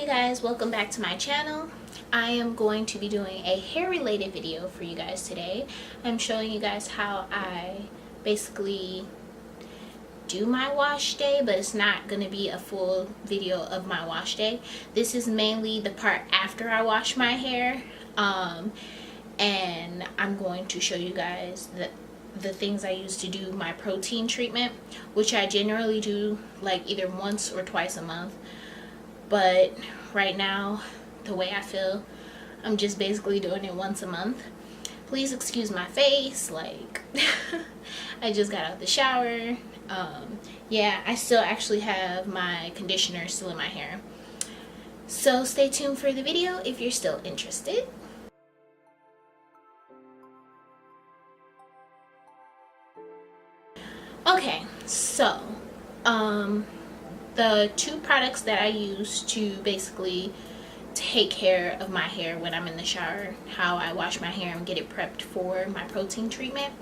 Hey guys, welcome back to my channel. I am going to be doing a hair related video for you guys today. I'm showing you guys how I basically do my wash day, but it's not going to be a full video of my wash day. This is mainly the part after I wash my hair, and I'm going to show you guys the things I use to do my protein treatment, which I generally do like either once or twice a month. But right now, the way I feel, I'm just basically doing it once a month. Please excuse my face, like I just got out the shower. Yeah, I still actually have my conditioner still in my hair. So stay tuned for the video if you're still interested. Okay, so the two products that I use to basically take care of my hair when I'm in the shower, how I wash my hair and get it prepped for my protein treatment,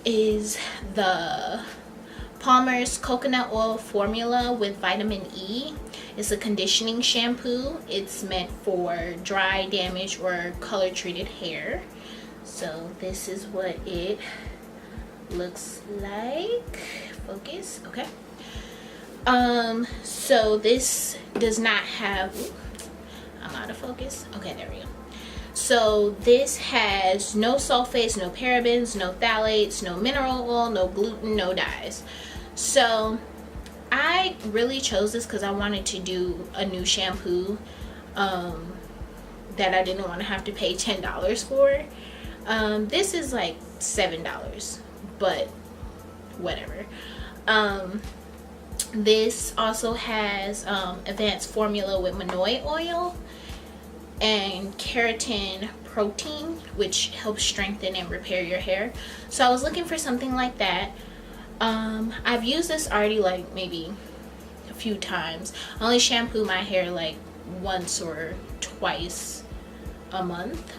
is the Palmer's Coconut Oil Formula with Vitamin E. It's a conditioning shampoo. It's meant for dry, damaged, or color treated hair. So this is what it looks like. Focus. Okay. So this does not have, I'm out of focus. Okay, there we go. So this has no sulfates, no parabens, no phthalates, no mineral oil, no gluten, no dyes. So I really chose this because I wanted to do a new shampoo that I didn't want to have to pay $10 for. This is like $7, but whatever. This also has advanced formula with Monoi oil and keratin protein, which helps strengthen and repair your hair. So I was looking for something like that. I've used this already like maybe a few times. I only shampoo my hair like once or twice a month,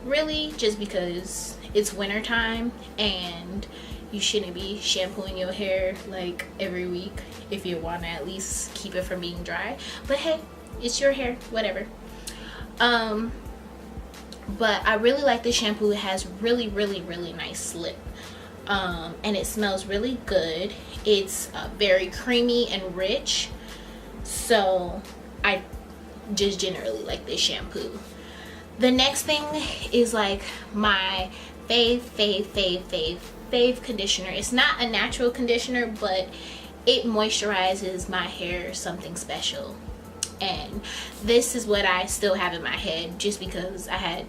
really, just because it's winter time and you shouldn't be shampooing your hair like every week if you want to at least keep it from being dry. But hey, it's your hair, whatever. But I really like this shampoo. It has really nice slip, and it smells really good. It's very creamy and rich, so I just generally like this shampoo. The next thing is like my fave conditioner. It's not a natural conditioner, but it moisturizes my hair something special. And this is what I still have in my head, just because I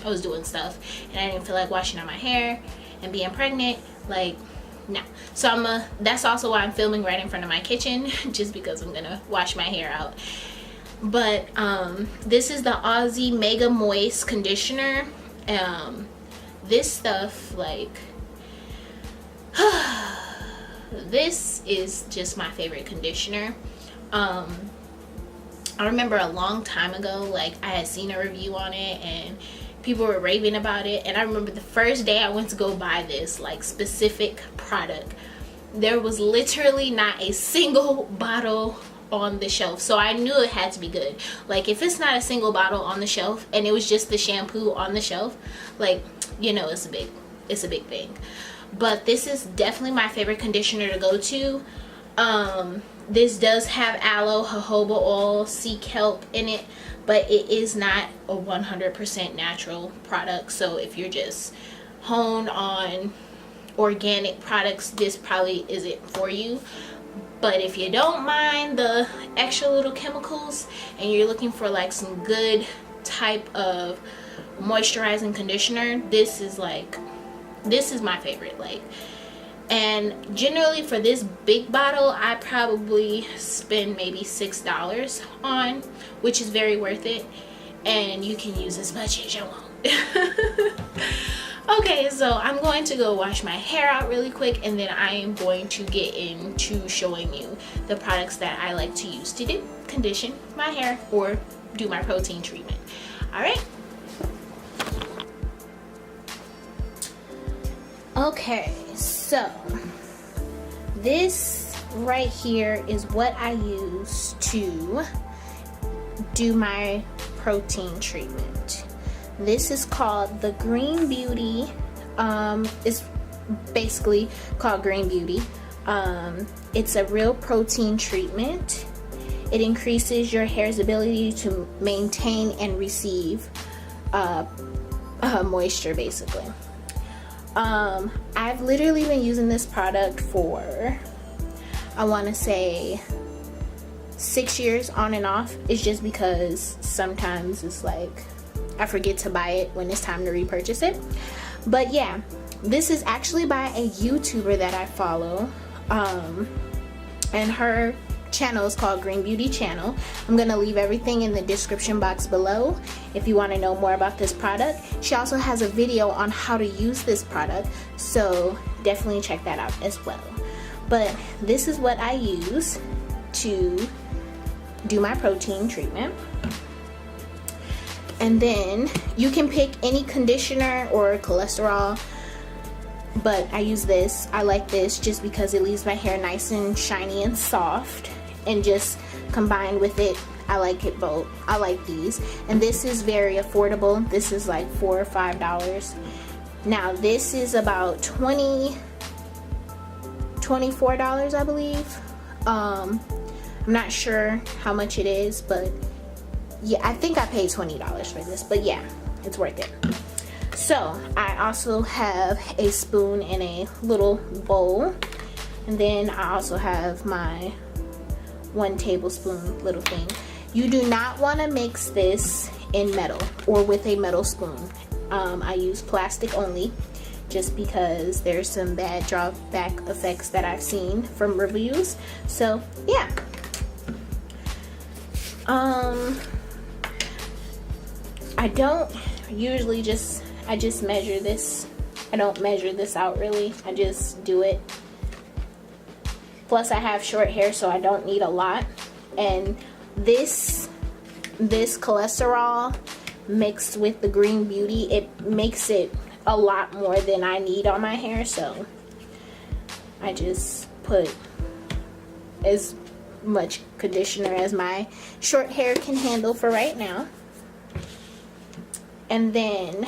was doing stuff and I didn't feel like washing out my hair and being pregnant, like no. So that's also why I'm filming right in front of my kitchen, just because I'm gonna wash my hair out. But this is the Aussie Mega Moist conditioner. This stuff, like this is just my favorite conditioner. I remember a long time ago, like I had seen a review on it and people were raving about it, and I remember the first day I went to go buy this like specific product, there was literally not a single bottle on the shelf. So I knew it had to be good. Like if it's not a single bottle on the shelf and it was just the shampoo on the shelf, like, you know, it's a big thing. But this is definitely my favorite conditioner to go to. This does have aloe, jojoba oil, sea kelp in it, but it is not a 100% natural product. So if you're just honed on organic products, this probably isn't for you. But if you don't mind the extra little chemicals and you're looking for like some good type of moisturizing conditioner, this is my favorite. Like, and generally for this big bottle I probably spend maybe $6 on, which is very worth it, and you can use as much as you want. Okay, so I'm going to go wash my hair out really quick, and then I am going to get into showing you the products that I like to use to condition my hair or do my protein treatment. Alright. Okay, so this right here is what I use to do my protein treatment. This is called the Green Beauty. It's basically called Green Beauty. It's a real protein treatment. It increases your hair's ability to maintain and receive moisture, basically. I've literally been using this product for, I want to say, 6 years on and off. It's just because sometimes it's like I forget to buy it when it's time to repurchase it. But yeah, this is actually by a YouTuber that I follow, and her channel is called Green Beauty Channel. I'm gonna leave everything in the description box below if you want to know more about this product. She also has a video on how to use this product, so definitely check that out as well. But this is what I use to do my protein treatment. And then you can pick any conditioner or cholesterol, but I use this. I like this just because it leaves my hair nice and shiny and soft, and just combined with it, I like it both. I like these, and this is very affordable. This is like $4 or $5. Now this is about $24, I believe. I'm not sure how much it is, but yeah, I think I paid $20 for this, but yeah, it's worth it. So I also have a spoon in a little bowl, and then I also have my 1 tablespoon little thing. You do not want to mix this in metal or with a metal spoon. I use plastic only, just because there's some bad drawback effects that I've seen from reviews. So yeah. I don't usually I just measure this. I don't measure this out really. I just do it. Plus I have short hair, so I don't need a lot. And this cholesterol mixed with the Green Beauty, it makes it a lot more than I need on my hair, so I just put as much conditioner as my short hair can handle for right now. And then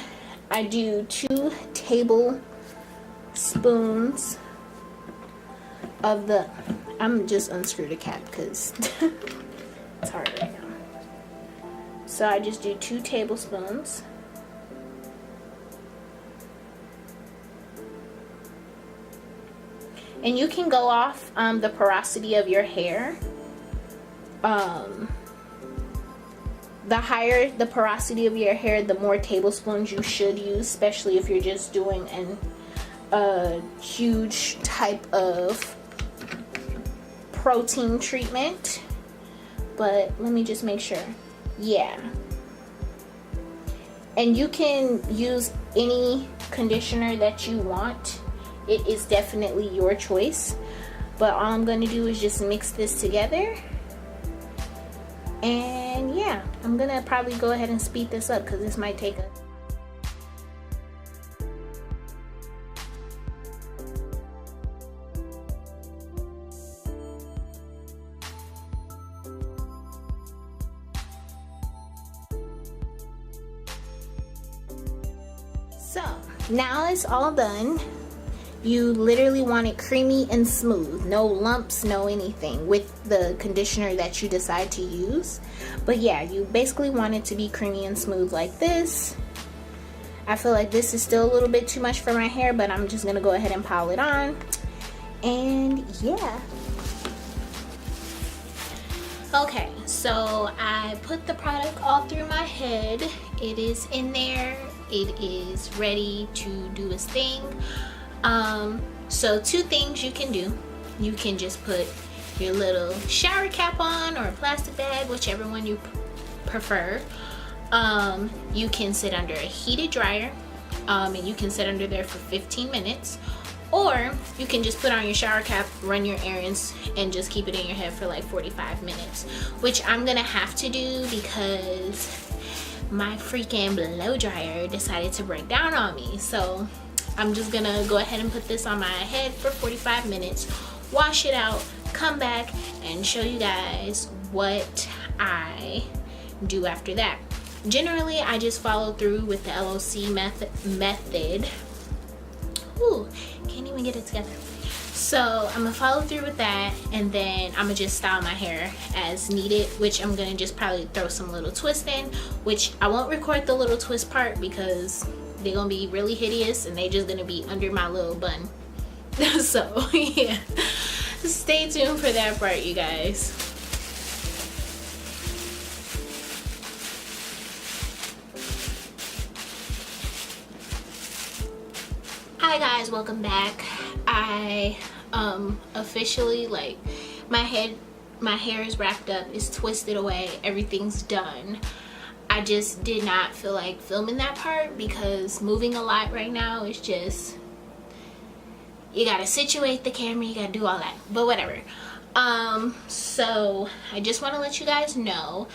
I do 2 tablespoons of the, I'm just unscrew the cap because it's hard right now. So I just do 2 tablespoons. And you can go off the porosity of your hair. The higher the porosity of your hair, the more tablespoons you should use, especially if you're just doing a huge type of protein treatment. But let me just make sure. Yeah. And you can use any conditioner that you want. It is definitely your choice. But all I'm going to do is just mix this together. And yeah, I'm going to probably go ahead and speed this up because this might take a... So, now it's all done. You literally want it creamy and smooth. No lumps, no anything with the conditioner that you decide to use. But yeah, you basically want it to be creamy and smooth like this. I feel like this is still a little bit too much for my hair, but I'm just going to go ahead and pile it on. And yeah. Okay, so I put the product all through my head. It is in there. It is ready to do its thing. So 2 things you can do. You can just put your little shower cap on or a plastic bag, whichever one you prefer. You can sit under a heated dryer, and you can sit under there for 15 minutes. Or you can just put on your shower cap, run your errands, and just keep it in your head for like 45 minutes. Which I'm gonna have to do because my freaking blow dryer decided to break down on me. So I'm just gonna go ahead and put this on my head for 45 minutes, wash it out, come back and show you guys what I do after that. Generally, I just follow through with the LOC method. Ooh, can't even get it together. So I'm gonna follow through with that, and then I'm gonna just style my hair as needed, which I'm gonna just probably throw some little twist in, which I won't record the little twist part because they're gonna be really hideous and they just gonna be under my little bun. So yeah, stay tuned for that part, you guys. Hi guys, welcome back. I officially, like, my hair is wrapped up, it's twisted away, everything's done. I just did not feel like filming that part because moving a lot right now is just, you gotta situate the camera, you gotta do all that, but whatever. So I just want to let you guys know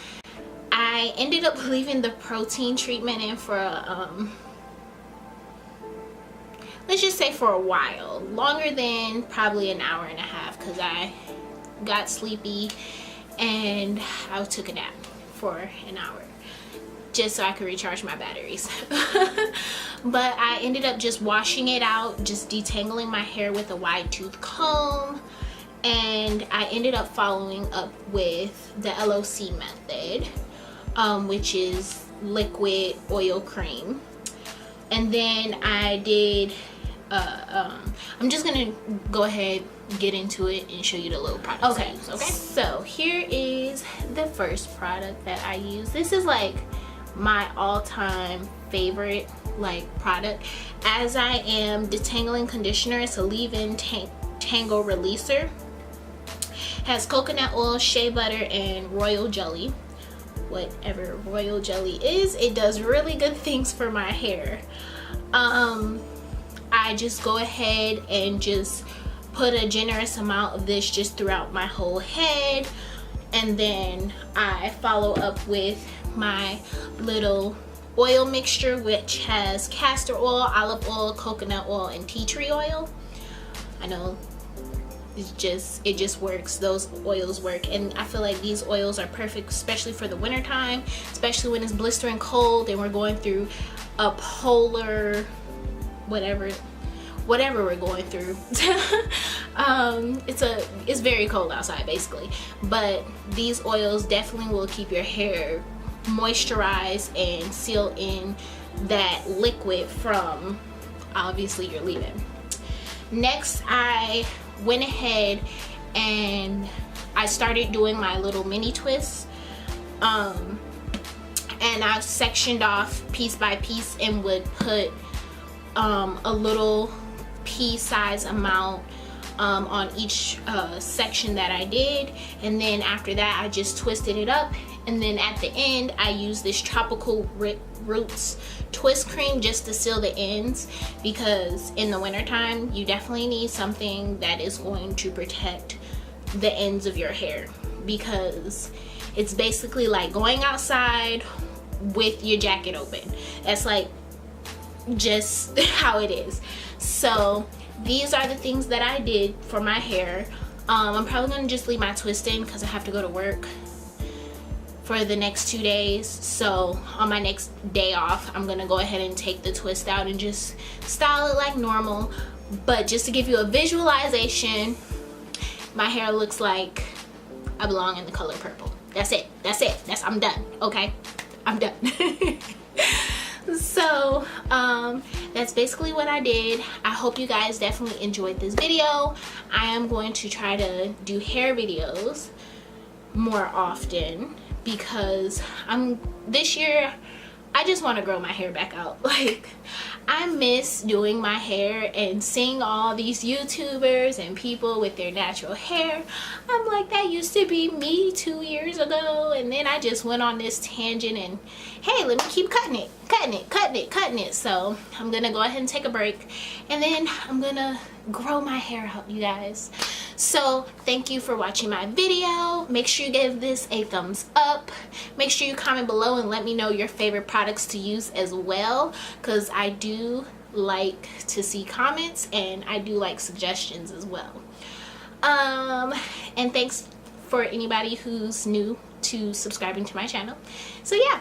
I ended up leaving the protein treatment in for let's just say for a while, longer than probably an hour and a half, because I got sleepy and I took a nap for an hour just so I could recharge my batteries. But I ended up just washing it out, just detangling my hair with a wide tooth comb, and I ended up following up with the LOC method, which is liquid oil cream. And then I did I'm just gonna go ahead, get into it, and show you the little products. Okay, so here is the first product that I use. This is like my all-time favorite product, as I am detangling conditioner. It's a leave-in tangle releaser. Has coconut oil, shea butter, and royal jelly. Whatever royal jelly is, it does really good things for my hair. I just go ahead and just put a generous amount of this just throughout my whole head, and then I follow up with my little oil mixture, which has castor oil, olive oil, coconut oil, and tea tree oil. I know it just works. Those oils work, and I feel like these oils are perfect, especially for the winter time, especially when it's blistering cold and we're going through a polar whatever we're going through. It's very cold outside basically, but these oils definitely will keep your hair moisturized and seal in that liquid from obviously your leave-in. Next, I went ahead and I started doing my little mini twists, and I sectioned off piece by piece and would put a little pea size amount on each section that I did, and then after that I just twisted it up, and then at the end I used this Tropical Roots twist cream just to seal the ends, because in the wintertime you definitely need something that is going to protect the ends of your hair, because it's basically like going outside with your jacket open. That's like just how it is. So these are the things that I did for my hair. I'm probably gonna just leave my twist in because I have to go to work for the next 2 days. So on my next day off, I'm gonna go ahead and take the twist out and just style it like normal. But just to give you a visualization, my hair looks like I belong in the color purple. That's it. I'm done. Okay, I'm done. So that's basically what I did. I hope you guys definitely enjoyed this video. I am going to try to do hair videos more often, because this year I just want to grow my hair back out. Like, I miss doing my hair and seeing all these YouTubers and people with their natural hair. I'm like, that used to be me 2 years ago, and then I just went on this tangent and hey, let me keep cutting it. So I'm gonna go ahead and take a break, and then I'm gonna grow my hair out, you guys. So thank you for watching my video. Make sure you give this a thumbs up. Make sure you comment below and let me know your favorite products to use as well, because I do like to see comments and I do like suggestions as well. And thanks for anybody who's new to subscribing to my channel. So yeah,